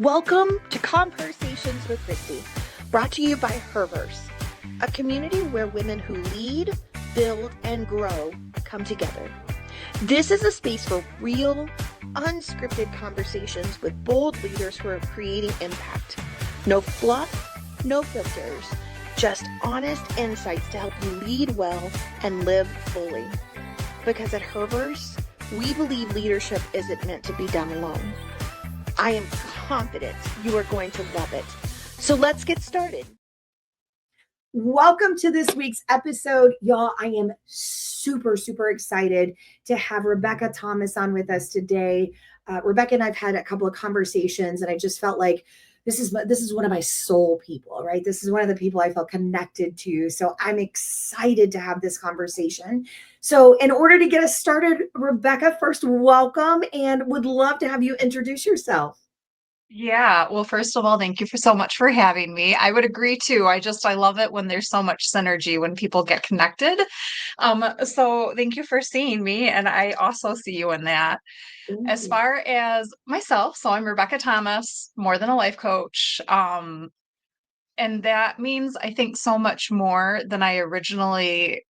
Welcome to ConvHERsations with Kristie, brought to you by Herverse, a community where women who lead, build, and grow come together. This is a space for real, unscripted conversations with bold leaders who are creating impact. No fluff, no filters, just honest insights to help you lead well and live fully. Because at Herverse, we believe leadership isn't meant to be done alone. I am confident you are going to love it. So let's get started. Welcome to this week's episode. Y'all, I am super excited to have Rebecca Thomas on with us today. Rebecca and I've had a couple of conversations, and I just felt like this is one of my soul people, right? This is one of the people I felt connected to. So I'm excited to have this conversation. So in order to get us started, Rebecca, first, welcome, and would love to have you introduce yourself. Yeah, well, first of all, thank you so much for having me. I would agree too. I love it when there's so much synergy when people get connected. So thank you for seeing me, and I also see you in that. As far as myself, so I'm Rebecca Thomas, more than a life coach. And that means I think so much more than I originally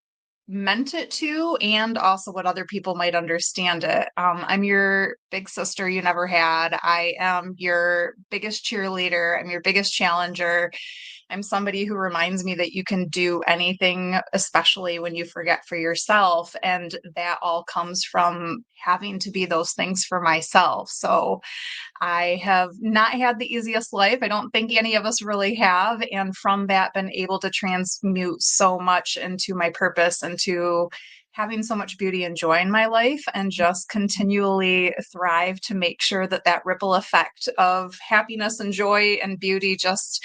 meant it to, and also what other people might understand it. I'm your big sister you never had. I am your biggest cheerleader. I'm your biggest challenger. I'm somebody who reminds me that you can do anything, especially when you forget for yourself. And that all comes from having to be those things for myself. So I have not had the easiest life. I don't think any of us really have. And from that, been able to transmute so much into my purpose and to having so much beauty and joy in my life, and just continually thrive to make sure that that ripple effect of happiness and joy and beauty just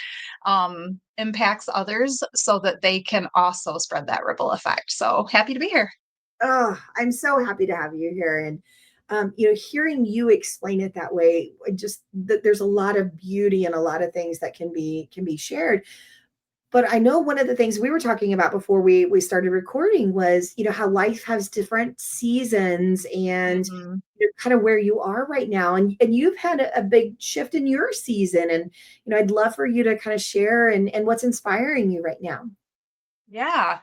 impacts others so that they can also spread that ripple effect. So happy to be here. Oh, I'm so happy to have you here. And hearing you explain it that way, there's a lot of beauty and a lot of things that can be shared. But I know one of the things we were talking about before we started recording was, how life has different seasons, and Mhm. kind of where you are right now. And you've had a big shift in your season. And, I'd love for you to kind of share and what's inspiring you right now. Yeah.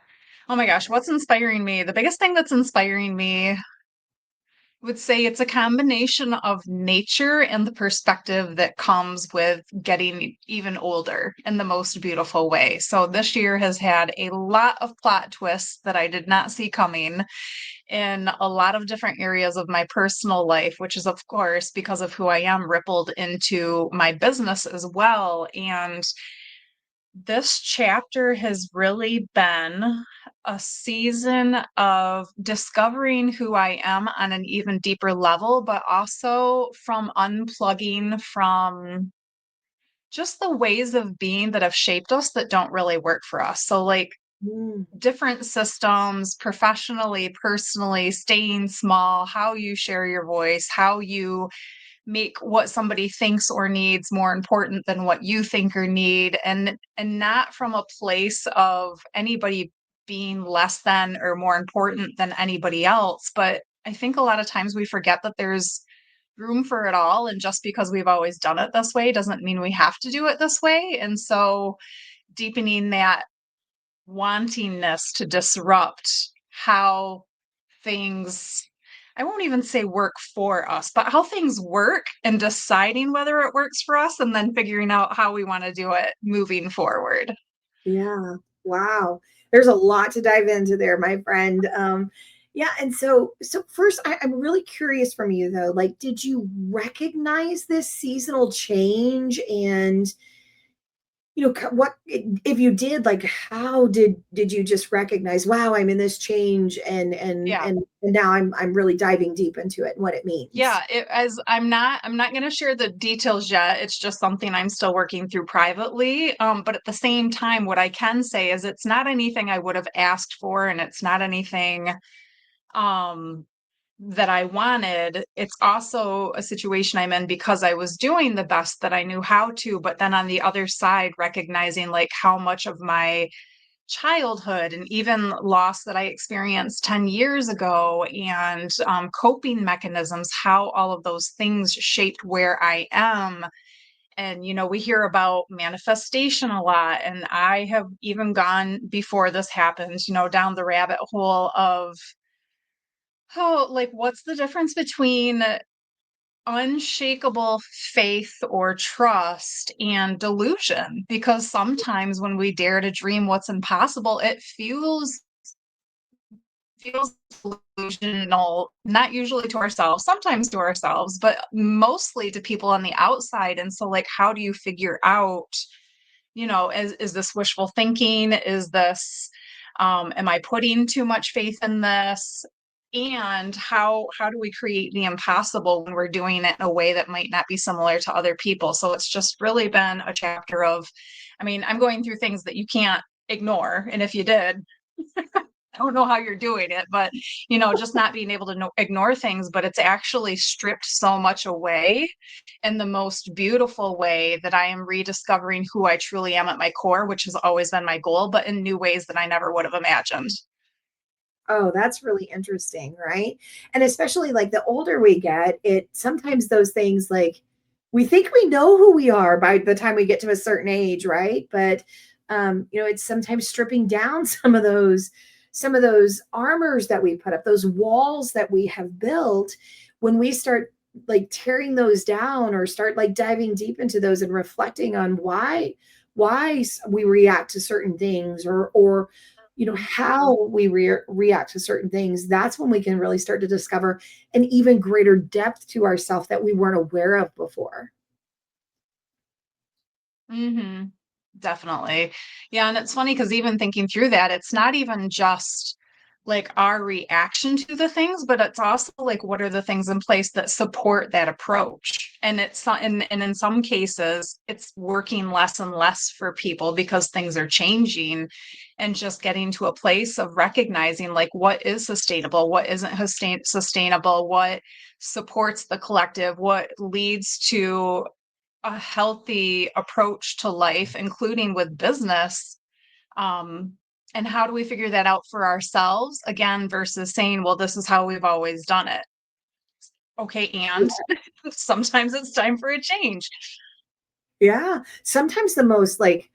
Oh my gosh, what's inspiring me? The biggest thing that's inspiring me would say it's a combination of nature and the perspective that comes with getting even older in the most beautiful way. So this year has had a lot of plot twists that I did not see coming in a lot of different areas of my personal life, which is, of course, because of who I am, rippled into my business as well. And this chapter has really been a season of discovering who I am on an even deeper level, but also from unplugging from just the ways of being that have shaped us that don't really work for us. So, like, Mm, different systems, professionally, personally, staying small, how you share your voice, how you make what somebody thinks or needs more important than what you think or need, and not from a place of anybody being less than or more important than anybody else. But I think a lot of times we forget that there's room for it all, and just because we've always done it this way doesn't mean we have to do it this way. And so deepening that wantingness to disrupt how things, I won't even say work for us, but how things work, and deciding whether it works for us, and then figuring out how we want to do it moving forward. yeah. Wow. There's a lot to dive into there, my friend. Yeah. And so first, I'm really curious from you though, like, did you recognize this seasonal change? And, what if you did, like, how did you just recognize, wow, I'm in this change, Yeah. and now I'm really diving deep into it and what it means. Yeah, as I'm not going to share the details yet. It's just something I'm still working through privately. But at the same time, what I can say is it's not anything I would have asked for, and it's not anything um that I wanted. It's also a situation I'm in because I was doing the best that I knew how to, but then on the other side, recognizing like how much of my childhood and even loss that I experienced 10 years ago, and coping mechanisms, how all of those things shaped where I am. And, we hear about manifestation a lot. And I have even gone before this happens, down the rabbit hole of, oh, like, what's the difference between unshakable faith or trust and delusion? Because sometimes when we dare to dream what's impossible, it feels delusional, not usually to ourselves, sometimes to ourselves, but mostly to people on the outside. And so, like, how do you figure out, is this wishful thinking? Is this, am I putting too much faith in this? And how do we create the impossible when we're doing it in a way that might not be similar to other people? So it's just really been a chapter of, I mean, I'm going through things that you can't ignore. And if you did, I don't know how you're doing it, but just not being able to ignore things, but it's actually stripped so much away in the most beautiful way that I am rediscovering who I truly am at my core, which has always been my goal, but in new ways that I never would have imagined. Oh, that's really interesting, right? And especially like the older we get, it sometimes those things like we think we know who we are by the time we get to a certain age, right? But it's sometimes stripping down some of those armors that we put up, those walls that we have built when we start like tearing those down or start like diving deep into those and reflecting on why we react to certain things or how we react to certain things. That's when we can really start to discover an even greater depth to ourselves that we weren't aware of before. Hmm. Definitely. Yeah. And it's funny because even thinking through that, it's not even just like our reaction to the things, but it's also like what are the things in place that support that approach? And and in some cases, it's working less and less for people because things are changing and just getting to a place of recognizing like what is sustainable, what isn't sustainable, what supports the collective, what leads to a healthy approach to life, including with business. Um, and how do we figure that out for ourselves again versus saying, well, this is how we've always done it? Okay, and sometimes it's time for a change. Yeah. Sometimes the most like,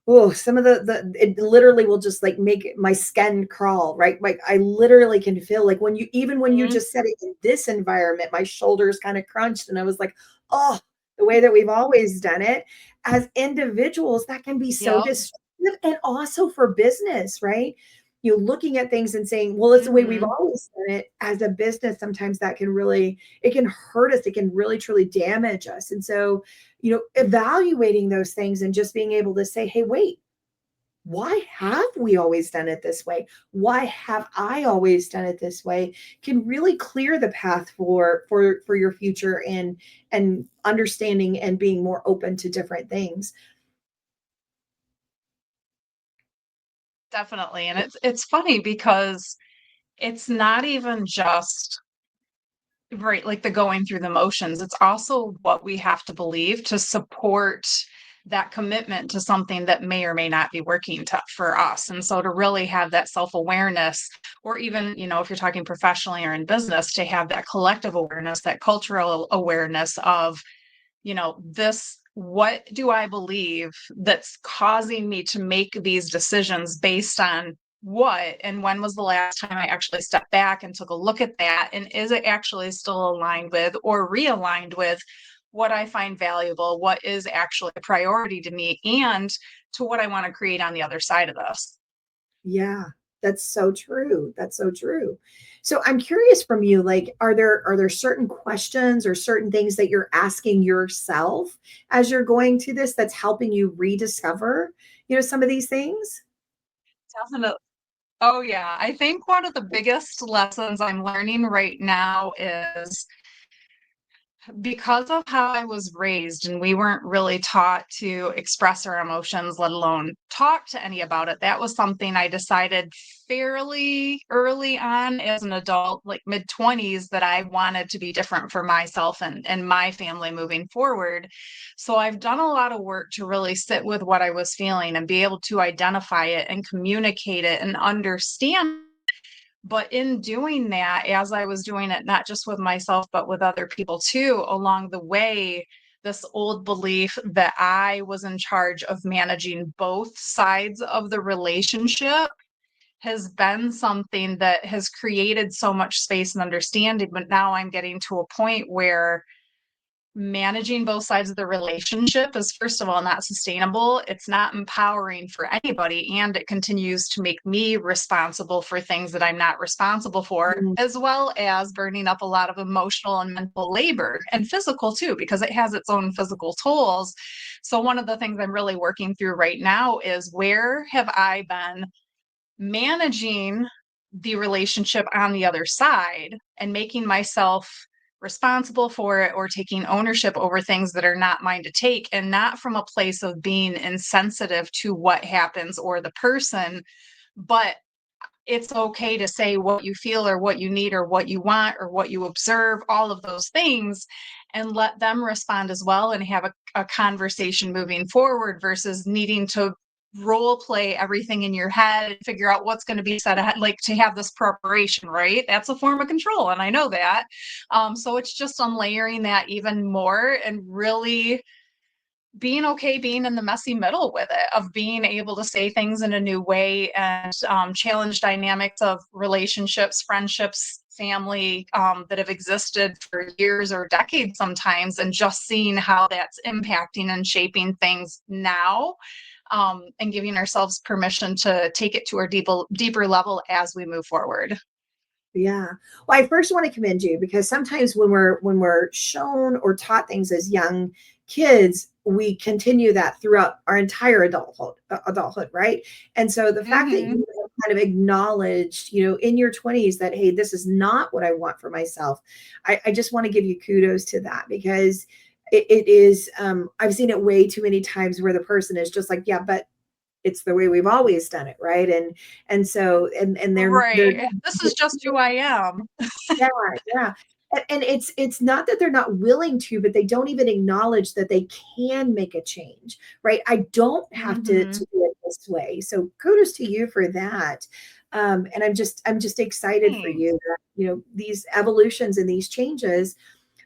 oh, some of the it literally will just like make my skin crawl, right? Like I literally can feel like when you Mhm. just said it in this environment, my shoulders kind of crunched and I was like, oh, the way that we've always done it. As individuals, that can be so Yep. destructive and also for business, right? You looking at things and saying, well, it's the way we've Mhm. always done it. As a business, sometimes that can really, it can hurt us. It can really truly damage us. And so evaluating those things and just being able to say, hey, wait, why have we always done it this way? Why have I always done it this way? Can really clear the path for your future and understanding and being more open to different things. Definitely. And it's funny because it's not even just right, like the going through the motions. It's also what we have to believe to support that commitment to something that may or may not be working for us. And so to really have that self-awareness, or even, if you're talking professionally or in business, to have that collective awareness, that cultural awareness of, this, what do I believe that's causing me to make these decisions based on what and when was the last time I actually stepped back and took a look at that? And is it actually still aligned with or realigned with what I find valuable, what is actually a priority to me, and to what I want to create on the other side of this? Yeah, that's so true. That's so true. So I'm curious from you, like, are there certain questions or certain things that you're asking yourself as you're going to this that's helping you rediscover, some of these things? Definitely. Oh, yeah. I think one of the biggest lessons I'm learning right now is because of how I was raised and we weren't really taught to express our emotions, let alone talk to any about it. That was something I decided fairly early on as an adult, like mid 20s, that I wanted to be different for myself and my family moving forward. So I've done a lot of work to really sit with what I was feeling and be able to identify it and communicate it and understand, but in doing that, as I was doing it, not just with myself, but with other people too, along the way, this old belief that I was in charge of managing both sides of the relationship has been something that has created so much space and understanding. But now I'm getting to a point where managing both sides of the relationship is, first of all, not sustainable. It's not empowering for anybody. And it continues to make me responsible for things that I'm not responsible for, Mm, as well as burning up a lot of emotional and mental labor and physical too, because it has its own physical tolls. So, one of the things I'm really working through right now is, where have I been managing the relationship on the other side and making myself responsible for it, or taking ownership over things that are not mine to take, and not from a place of being insensitive to what happens or the person, but it's okay to say what you feel or what you need or what you want or what you observe, all of those things, and let them respond as well, and have a conversation moving forward, versus needing to role play everything in your head and figure out what's going to be said ahead, like to have this preparation, right? That's a form of control. And I know that. So it's just on layering that even more, and really being okay being in the messy middle with it, of being able to say things in a new way, and challenge dynamics of relationships, friendships, family, that have existed for years or decades sometimes, and just seeing how that's impacting and shaping things now, and giving ourselves permission to take it to a deeper level as we move forward. yeah. Well, I first want to commend you, because sometimes when we're shown or taught things as young kids, we continue that throughout our entire adulthood, right? And so the fact that Hmm. you have kind of acknowledged, in your 20s, that hey, this is not what I want for myself. I just want to give you kudos to that, because it is, I've seen it way too many times where the person is just like, yeah, but it's the way we've always done it, right? And they're Right. This is just who I am. yeah, yeah. And it's not that they're not willing to, but they don't even acknowledge that they can make a change, right? I don't have to Hmm. do it this way. So kudos to you for that. And I'm just excited for Thanks. you that, these evolutions and these changes.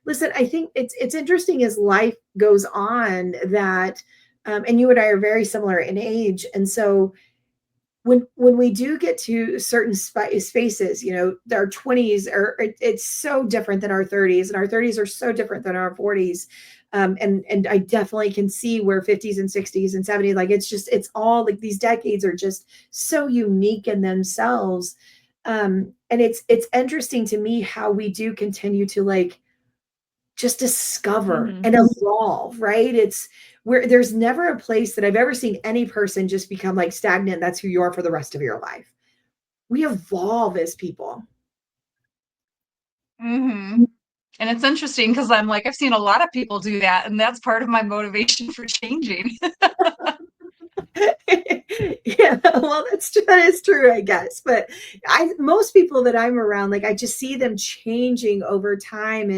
Listen, I think it's interesting as life goes on that, and you and I are very similar in age, and so when we do get to certain spaces, our 20s it's so different than our 30s, and our 30s are so different than our 40s. And I definitely can see where 50s and 60s and 70s, like it's all like these decades are just so unique in themselves. And it's interesting to me how we do continue to like just discover Hmm. and evolve, right? It's where there's never a place that I've ever seen any person just become like stagnant. That's who you are for the rest of your life. We evolve as people. Hmm. And it's interesting because I'm like, I've seen a lot of people do that, and that's part of my motivation for changing. Yeah, well, that is true, I guess. But most people that I'm around, like I just see them changing over time,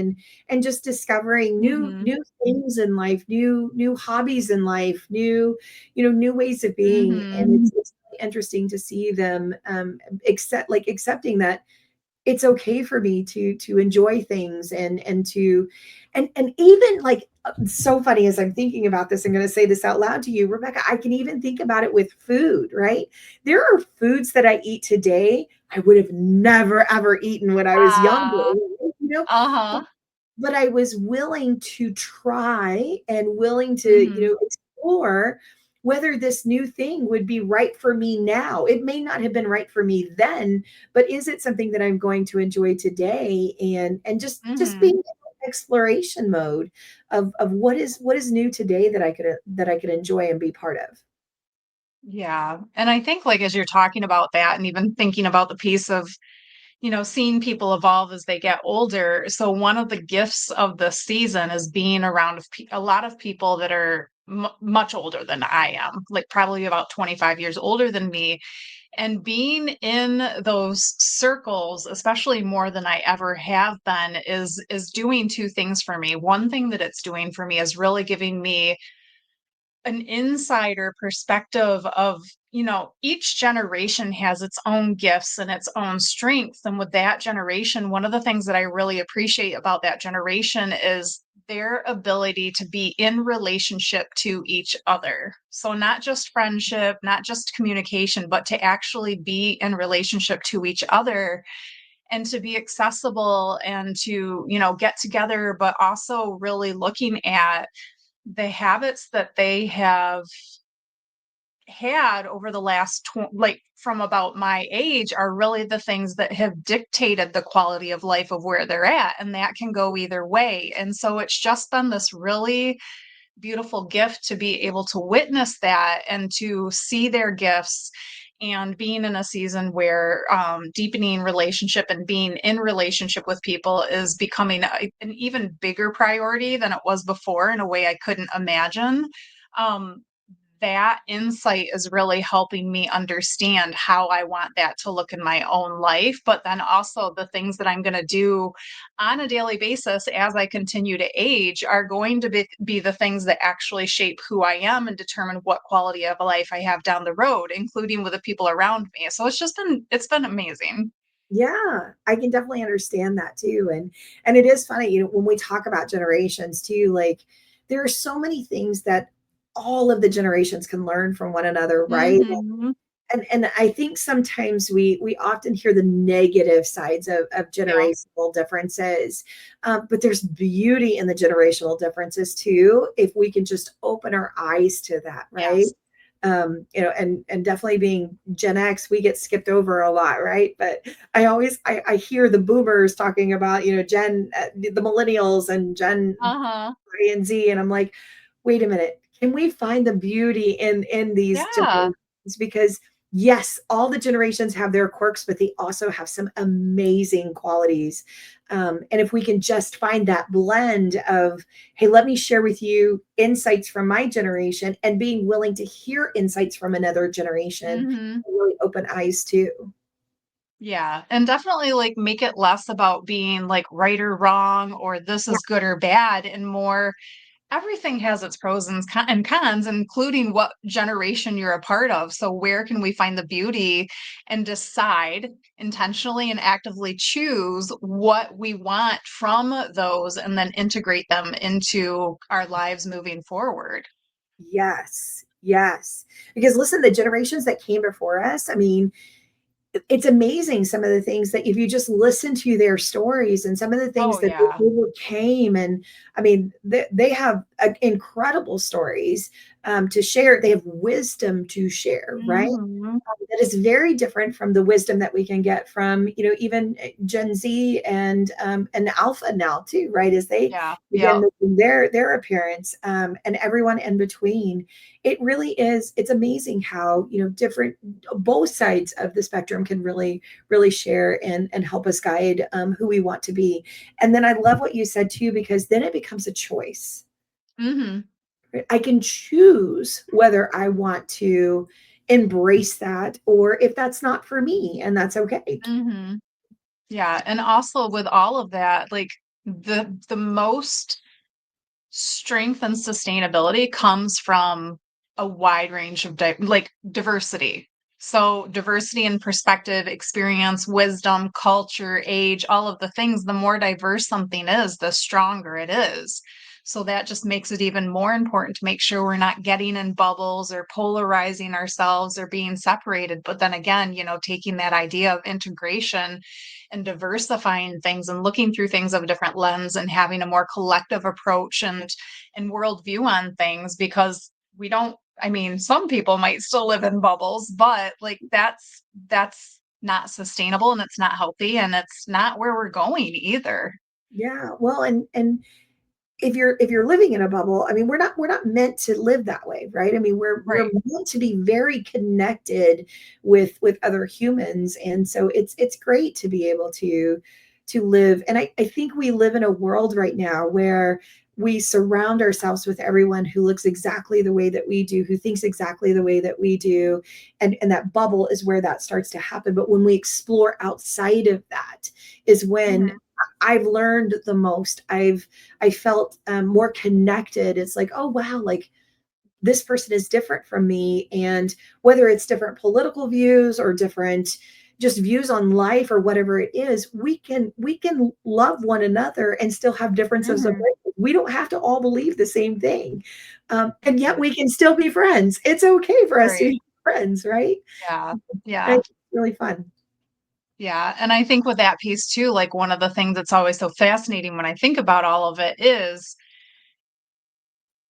and just discovering Hmm. new things in life, new hobbies in life, new ways of being. Hmm. And it's really interesting to see them accepting that it's okay for me to enjoy things, and even like, so funny as I'm thinking about this, I'm going to say this out loud to you, Rebecca. I can even think about it with food, right? There are foods that I eat today I would have never ever eaten when I was younger, Uh, but uh-huh. I was willing to try and willing to, Hmm. explore whether this new thing would be right for me now. It may not have been right for me then, but is it something that I'm going to enjoy today? And just being Hmm. in exploration mode of what is new today that I could enjoy and be part of. Yeah. And I think, like, as you're talking about that, and even thinking about the piece of, seeing people evolve as they get older. So one of the gifts of the season is being around a lot of people that are much older than I am, like probably about 25 years older than me. And being in those circles, especially more than I ever have been, is doing two things for me. One thing that it's doing for me is really giving me an insider perspective of, each generation has its own gifts and its own strengths. And with that generation, one of the things that I really appreciate about that generation is their ability to be in relationship to each other. So, not just friendship, not just communication, but to actually be in relationship to each other and to be accessible and to, get together, but also really looking at the habits that they have had over the last like from about my age are really the things that have dictated the quality of life of where they're at, and that can go either way. And so it's just been this really beautiful gift to be able to witness that and to see their gifts, and being in a season where deepening relationship and being in relationship with people is becoming an even bigger priority than it was before in a way I couldn't imagine. um, that insight is really helping me understand how I want that to look in my own life, but then also the things that I'm going to do on a daily basis as I continue to age are going to be the things that actually shape who I am and determine what quality of life I have down the road, including with the people around me. So it's been amazing. Yeah, I can definitely understand that too. And it is funny, when we talk about generations too, like there are so many things that all of the generations can learn from one another, right? Hmm. And I think sometimes we often hear the negative sides of Yeah. generational differences, but there's beauty in the generational differences too, if we can just open our eyes to that, right? Yes. And definitely being Gen X, we get skipped over a lot, right? But I hear the boomers talking about, the millennials and Gen Uh-huh. Y and Z, and I'm like, wait a minute, can we find the beauty in these Yeah. generations? Because yes, all the generations have their quirks, but they also have some amazing qualities. And if we can just find that blend of, hey, let me share with you insights from my generation and being willing to hear insights from another generation, Hmm. really open eyes too. Yeah, and definitely like make it less about being like right or wrong or this Yeah. is good or bad, and more everything has its pros and cons, including what generation you're a part of. So where can we find the beauty and decide intentionally and actively choose what we want from those and then integrate them into our lives moving forward? Yes. Yes. Because listen, the generations that came before us, I mean, it's amazing some of the things that if you just listen to their stories and some of the things Oh that they yeah. overcame. And I mean, they have incredible stories to share. They have wisdom to share, right? Hmm. That is very different from the wisdom that we can get from, even Gen Z and Alpha now too, right? As they Yeah. begin Yep. making their appearance, and everyone in between. It really is. It's amazing how, different both sides of the spectrum can really share and help us guide who we want to be. And then I love what you said too, because then it becomes a choice. Hmm. Right? I can choose whether I want to embrace that or if that's not for me, and that's okay. Hmm. Yeah, and also with all of that, like the most strength and sustainability comes from a wide range of like diversity. So diversity in perspective, experience, wisdom, culture, age, all of the things, the more diverse something is, the stronger it is. So that just makes it even more important to make sure we're not getting in bubbles or polarizing ourselves or being separated. But then again, taking that idea of integration and diversifying things and looking through things of a different lens and having a more collective approach and worldview on things, because we don't, I mean, some people might still live in bubbles, but like that's not sustainable and it's not healthy and it's not where we're going either. Yeah, well, and if you're living in a bubble, I mean, we're not meant to live that way, right? I mean, we're Right. meant to be very connected with other humans, and so it's great to be able to live. And I think we live in a world right now where we surround ourselves with everyone who looks exactly the way that we do, who thinks exactly the way that we do, and that bubble is where that starts to happen. But when we explore outside of that, is when Hmm. I've learned the most. I felt more connected. It's like, oh wow, like this person is different from me. And whether it's different political views or different just views on life or whatever it is, we can love one another and still have differences of Mhm. opinion. We don't have to all believe the same thing. And yet Right. we can still be friends. It's okay for us to Right. be friends, right? Yeah. And Yeah. it's really fun. Yeah. And I think with that piece too, like one of the things that's always so fascinating when I think about all of it is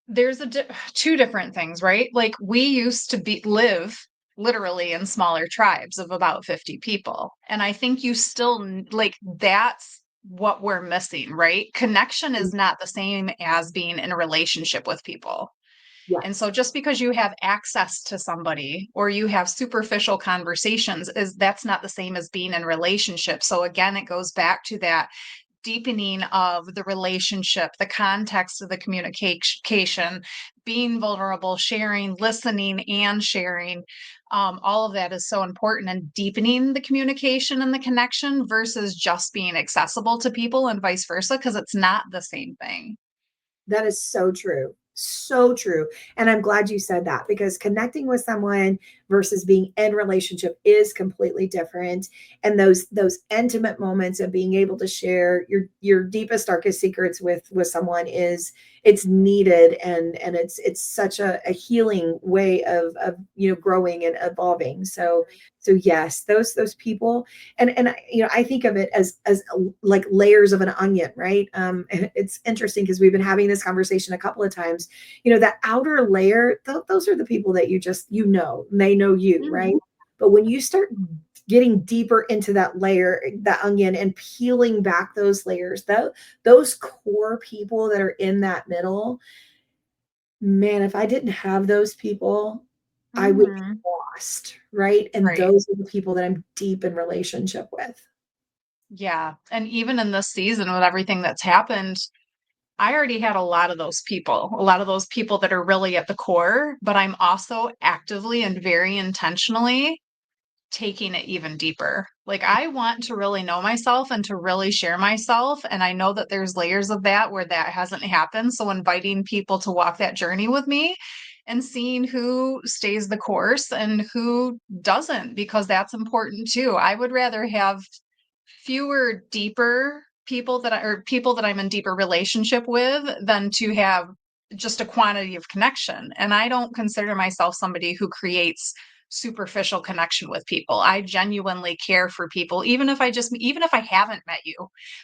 there's two different things, right? Like we used to live literally in smaller tribes of about 50 people. And I think you still like that's what we're missing, right? Connection is not the same as being in a relationship with people. And so Yes. just because you have access to somebody or you have superficial conversations is that's not the same as being in relationship. So again, it goes back to that deepening of the relationship, the context of the communication, being vulnerable, sharing, listening, and sharing. All of that is so important and deepening the communication and the connection versus just being accessible to people and vice versa, because it's not the same thing. That is so true. So true. And I'm glad you said that because connecting with someone versus being in relationship is completely different. And those intimate moments of being able to share your deepest, darkest secrets with someone is it's needed and it's such a healing way of growing and evolving. So yes, those people and I think of it as like layers of an onion, right? It's interesting because we've been having this conversation a couple of times. That outer layer, those are the people that and they know you, right? Mhm. But when you start getting deeper into that layer, that onion, and peeling back those layers, those core people that are in that middle, man, if I didn't have those people, I would be Mhm. lost, right? And Right. those are the people that I'm deep in relationship with. Yeah. And even in this season with everything that's happened, I already had a lot of those people that are really at the core, but I'm also actively and very intentionally taking it even deeper. Like I want to really know myself and to really share myself. And I know that there's layers of that where that hasn't happened. So inviting people to walk that journey with me and seeing who stays the course and who doesn't, because that's important too. I would rather have fewer deeper people or people that I'm in deeper relationship with than to have just a quantity of connection. And I don't consider myself somebody who creates superficial connection with people. I genuinely care for people, even if I haven't met you.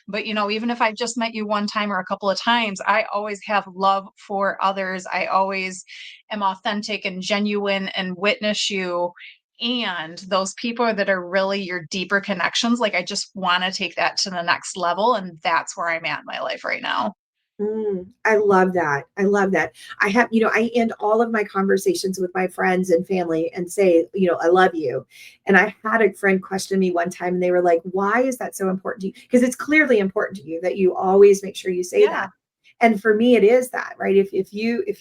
But even if I've just met you one time or a couple of times, I always have love for others. I always am authentic and genuine and witness you, and those people that are really your deeper connections, like I just want to take that to the next level. And that's where I'm at in my life right now. I love that. I love that. I end all of my conversations with my friends and family and say, I love you. And I had a friend question me one time and they were like, why is that so important to you? Because it's clearly important to you that you always make sure you say Yeah. that. And for me, it is that, right? If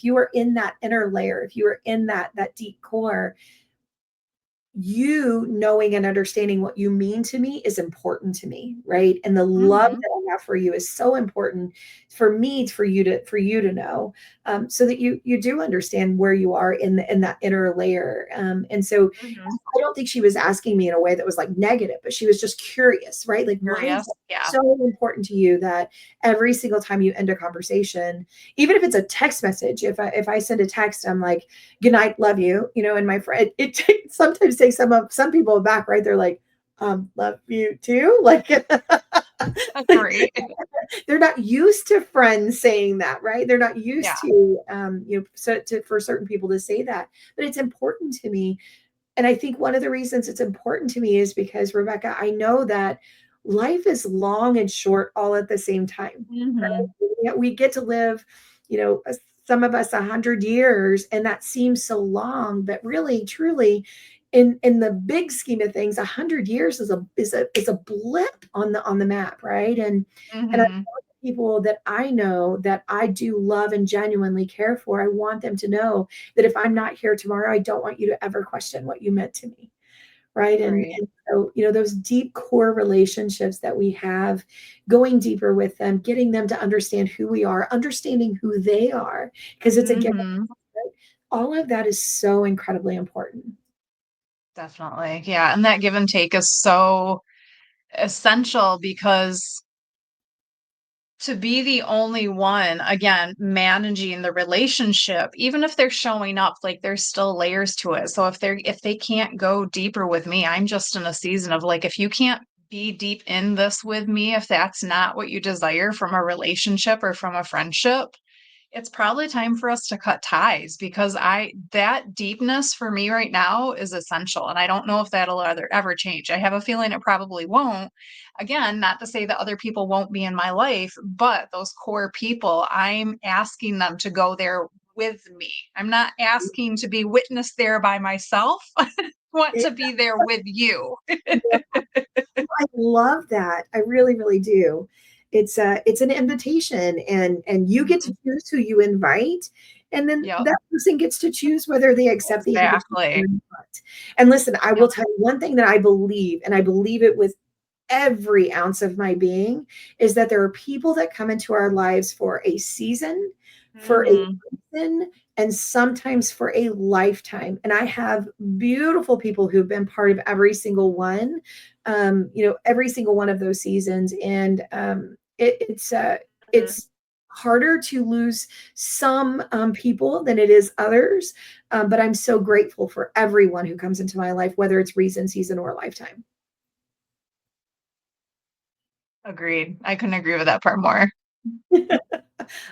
you are in that inner layer, if you are in that deep core, you knowing and understanding what you mean to me is important to me, right? And the love Hmm. that I have for you is so important for me, for you to know, so that you do understand where you are in that inner layer. And so Hmm. I don't think she was asking me in a way that was like negative, but she was just curious, right? Like, why is Curious. it Yeah. so important to you that every single time you end a conversation, even if it's a text message, if I send a text, I'm like, "Good night, love you," and my friend, it sometimes takes some people aback, right? They're like, "Love you too," like, Agree. they're not used to friends saying that, right? They're not Yeah. used to, for certain people to say that, but it's important to me. And I think one of the reasons it's important to me is because, Rebecca, I know that life is long and short all at the same time. Hmm. Right? We get to live, you know, some of us 100 years, and that seems so long, but really, truly, in the big scheme of things, 100 years is a blip on the map, right? And I Hmm. want the people that I know that I do love and genuinely care for. I want them to know that if I'm not here tomorrow, I don't want you to ever question what you meant to me. Right. And, Right. and so, those deep core relationships that we have, going deeper with them, getting them to understand who we are, understanding who they are, because it's again, Hmm. all of that is so incredibly important. Definitely. Yeah. And that give and take is so essential because to be the only one, again, managing the relationship, even if they're showing up, like there's still layers to it. So if they can't go deeper with me, I'm just in a season of like, if you can't be deep in this with me, if that's not what you desire from a relationship or from a friendship, it's probably time for us to cut ties because that deepness for me right now is essential. And I don't know if that'll ever change. I have a feeling it probably won't. Again, not to say that other people won't be in my life, but those core people, I'm asking them to go there with me. I'm not asking to be witnessed there by myself. I want It, to be there with you. I love that. I really, really do. It's an invitation, and you get to Mhm. choose who you invite, and then Yep, that person gets to choose whether they accept the invitation or exactly. not. And listen, I will Yep. tell you one thing that I believe, and I believe it with every ounce of my being, is that there are people that come into our lives for a season, for a Hmm. reason, and sometimes for a lifetime. And I have beautiful people who've been part of every single one, every single one of those seasons. And it's harder to lose some people than it is others. But I'm so grateful for everyone who comes into my life, whether it's reason, season, or lifetime. Agreed. I couldn't agree with that part more.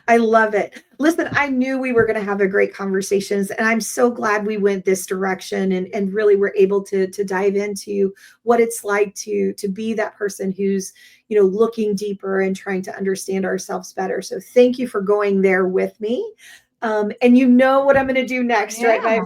I love it. Listen, I knew we were going to have a great conversations, and I'm so glad we went this direction and really were able to dive into what it's like to be that person who's, looking deeper and trying to understand ourselves better. So thank you for going there with me. And you know what I'm going to do next, right, my Yeah.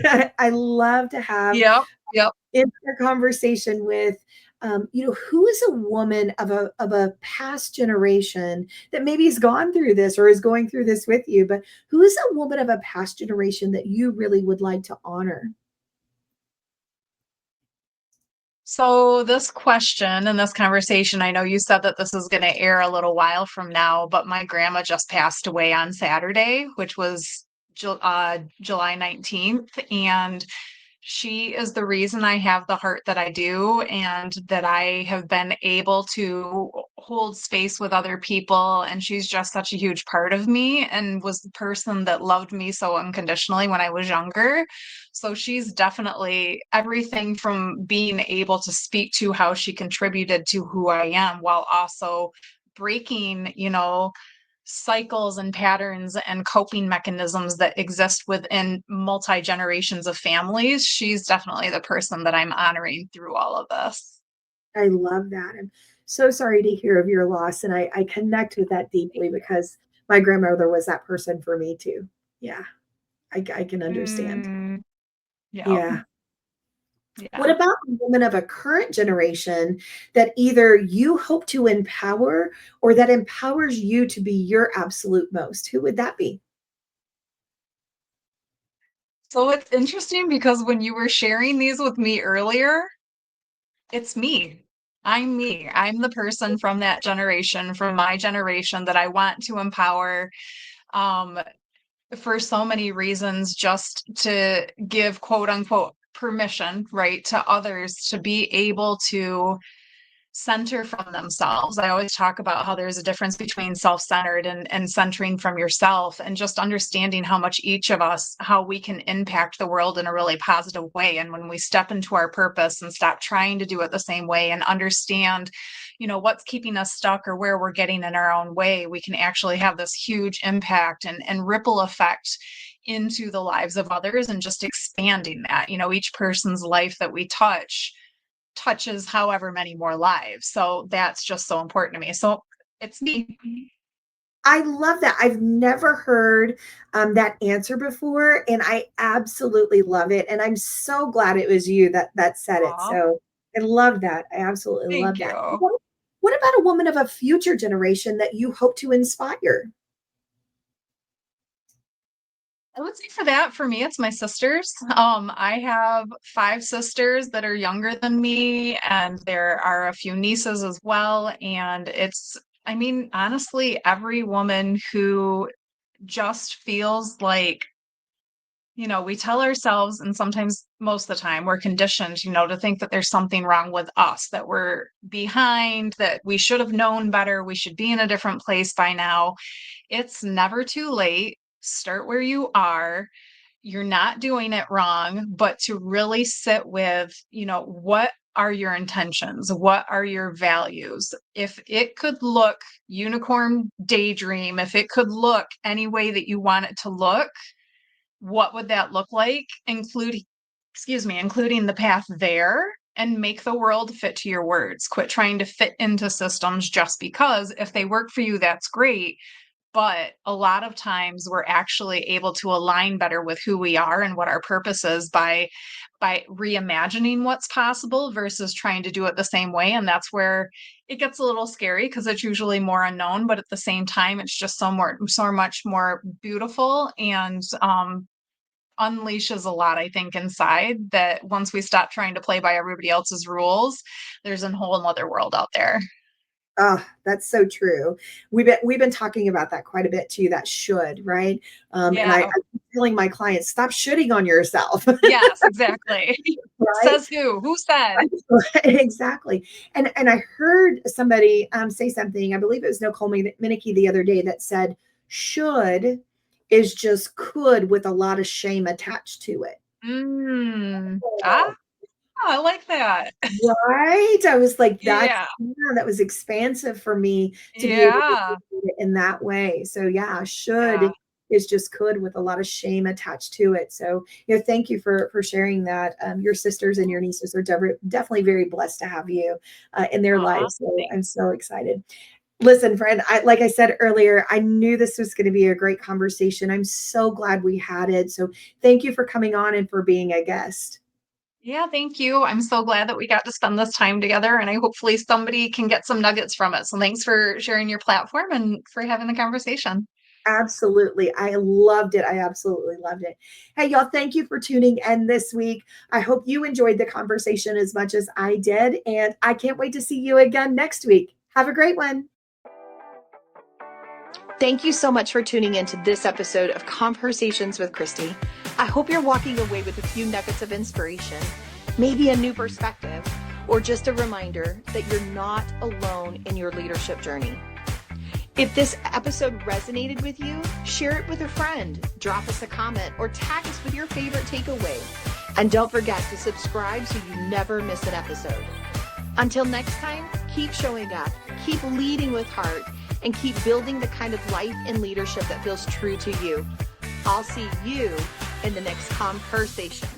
friend? I love to have Yep. Yep. in a conversation with who is a woman of a past generation that maybe has gone through this or is going through this with you, but who is a woman of a past generation that you really would like to honor? So this question and this conversation, I know you said that this is going to air a little while from now, but my grandma just passed away on Saturday, which was July 19th. And she is the reason I have the heart that I do and that I have been able to hold space with other people. And she's just such a huge part of me and was the person that loved me so unconditionally when I was younger. So she's definitely everything from being able to speak to how she contributed to who I am while also breaking, cycles and patterns and coping mechanisms that exist within multi generations of families. She's definitely the person that I'm honoring through all of this. I love that. I'm so sorry to hear of your loss, and I connect with that deeply because my grandmother was that person for me too. Yeah, I can understand. Mm, yeah, Yeah. What yeah. about a woman of a current generation that either you hope to empower or that empowers you to be your absolute most? Who would that be? So it's interesting because when you were sharing these with me earlier, it's me. I'm me. I'm the person from that generation, from my generation that I want to empower. Um, for so many reasons just to give quote unquote permission, right, to others to be able to center from themselves. I always talk about how there's a difference between self-centered and centering from yourself and just understanding how much each of us, how we can impact the world in a really positive way. And when we step into our purpose and stop trying to do it the same way and understand, what's keeping us stuck or where we're getting in our own way, we can actually have this huge impact and ripple effect into the lives of others and just expanding that. Each person's life that we touches however many more lives. So that's just so important to me. So it's me. I love that. I've never heard that answer before, and I absolutely love it. And I'm so glad it was you that said it. Aw, So I love that. I absolutely love thank that. you. What about a woman of a future generation that you hope to inspire? I would say for that, for me, it's my sisters. I have five sisters that are younger than me, and there are a few nieces as well. And I mean, honestly, every woman who just feels like we tell ourselves, and sometimes most of the time we're conditioned, to think that there's something wrong with us, that we're behind, that we should have known better, we should be in a different place by now. It's never too late. Start where you are. You're not doing it wrong, but to really sit with, what are your intentions? What are your values? If it could look unicorn daydream, if it could look any way that you want it to look, what would that look like? Including the path there, and make the world fit to your words. Quit trying to fit into systems just because. If they work for you, that's great. But a lot of times we're actually able to align better with who we are and what our purpose is by reimagining what's possible versus trying to do it the same way. And that's where it gets a little scary, because it's usually more unknown, but at the same time, it's just so much more beautiful, and unleashes a lot, I think, inside, that once we stop trying to play by everybody else's rules, there's a whole other world out there. Oh, that's so true. We've been talking about that quite a bit too. That should, right? And Yeah. I'm telling my clients, stop shitting on yourself. Yes, exactly. Right? Says who? Who said? Exactly. And I heard somebody say something. I believe it was Nicole Minicky the other day that said, "Should is just could with a lot of shame attached to it." Ah, I like that. Right? I was like, Yeah. that was expansive for me to be able to Yeah. do it in that way. So yeah, Yeah. should is just could with a lot of shame attached to it. So, thank you for sharing that. Your sisters and your nieces are definitely very blessed to have you in their Aw, lives. So I'm thanks. so excited. Listen, friend, like I said earlier, I knew this was going to be a great conversation. I'm so glad we had it. So thank you for coming on and for being a guest. Yeah, thank you. I'm so glad that we got to spend this time together, and I hopefully somebody can get some nuggets from it. So thanks for sharing your platform and for having the conversation. Absolutely. I loved it. I absolutely loved it. Hey, y'all, thank you for tuning in this week. I hope you enjoyed the conversation as much as I did. And I can't wait to see you again next week. Have a great one. Thank you so much for tuning in to this episode of ConvHERsations with Kristie. I hope you're walking away with a few nuggets of inspiration, maybe a new perspective, or just a reminder that you're not alone in your leadership journey. If this episode resonated with you, share it with a friend, drop us a comment, or tag us with your favorite takeaway. And don't forget to subscribe so you never miss an episode. Until next time, keep showing up, keep leading with heart, and keep building the kind of life and leadership that feels true to you. I'll see you in the next ConvHERsation.